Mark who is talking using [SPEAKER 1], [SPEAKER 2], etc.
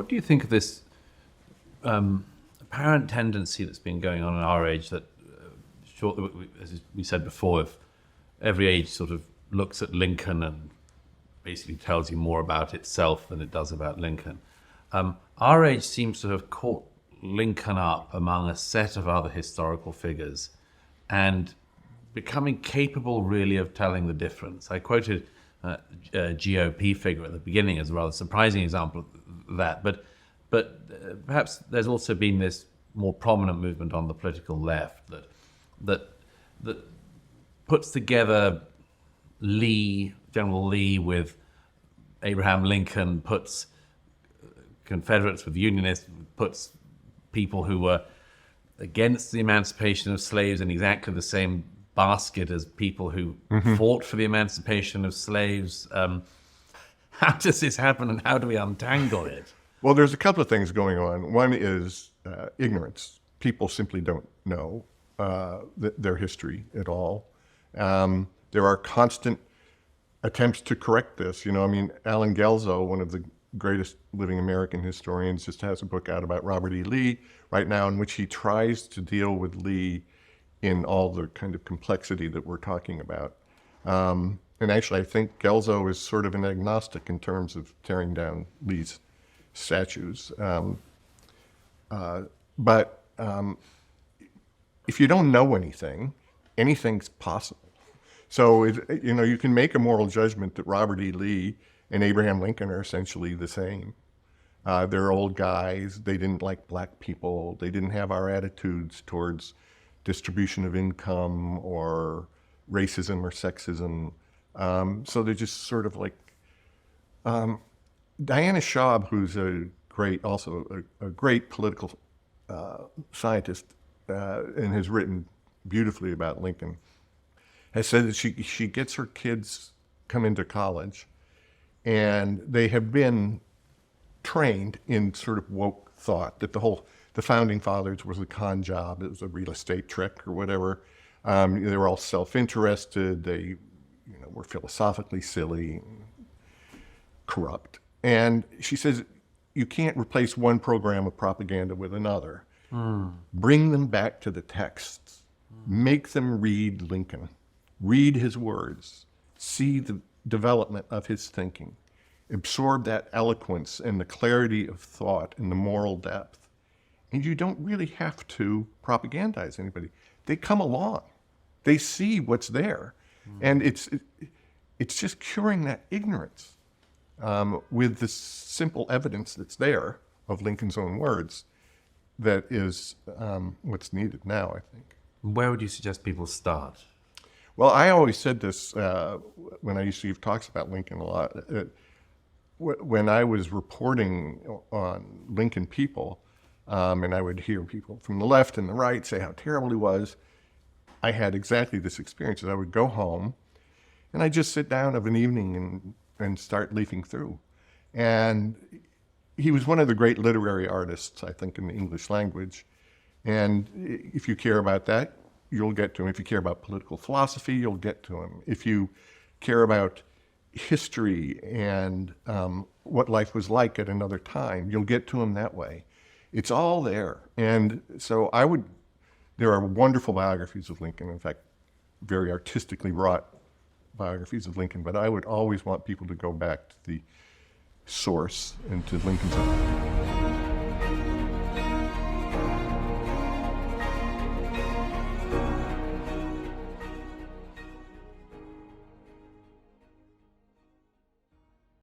[SPEAKER 1] What do you think of this apparent tendency that's been going on in our age that, as we said before, if every age sort of looks at Lincoln and basically tells you more about itself than it does about Lincoln. Our age seems to have caught Lincoln up among a set of other historical figures and becoming capable really of telling the difference. I quoted a GOP figure at the beginning as a rather surprising example of that, but perhaps there's also been this more prominent movement on the political left that puts together General Lee with Abraham Lincoln, puts Confederates with Unionists, puts people who were against the emancipation of slaves in exactly the same basket as people who fought for the emancipation of slaves. How does this happen, and how do we untangle it?
[SPEAKER 2] Well, there's a couple of things going on. One is ignorance. People simply don't know their history at all. There are constant attempts to correct this. Alan Gelzo, one of the greatest living American historians, just has a book out about Robert E. Lee right now in which he tries to deal with Lee in all the kind of complexity that we're talking about. And actually, I think Gelzo is sort of an agnostic in terms of tearing down Lee's statues. But if you don't know anything, anything's possible. So, you can make a moral judgment that Robert E. Lee and Abraham Lincoln are essentially the same. They're old guys. They didn't like black people. They didn't have our attitudes towards distribution of income or racism or sexism. So they're just sort of like Diana Schaub, who's a great political scientist and has written beautifully about Lincoln, has said that she gets her kids come into college and they have been trained in sort of woke thought that the founding fathers was a con job, it was a real estate trick or whatever. They were all self-interested, they were philosophically silly, corrupt. And she says, you can't replace one program of propaganda with another. Bring them back to the texts. Make them read Lincoln. Read his words. See the development of his thinking. Absorb that eloquence and the clarity of thought and the moral depth. And you don't really have to propagandize anybody. They come along. They see what's there. And it's just curing that ignorance with the simple evidence that's there of Lincoln's own words that is what's needed now, I think.
[SPEAKER 1] Where would you suggest people start?
[SPEAKER 2] Well, I always said this when I used to give talks about Lincoln a lot. When I was reporting on Lincoln people, and I would hear people from the left and the right say how terrible he was, I had exactly this experience. I would go home, and I'd just sit down of an evening and start leafing through. And he was one of the great literary artists, I think, in the English language. And if you care about that, you'll get to him. If you care about political philosophy, you'll get to him. If you care about history and what life was like at another time, you'll get to him that way. It's all there. And so there are wonderful biographies of Lincoln, in fact, very artistically wrought biographies of Lincoln, but I would always want people to go back to the source and to Lincoln's own.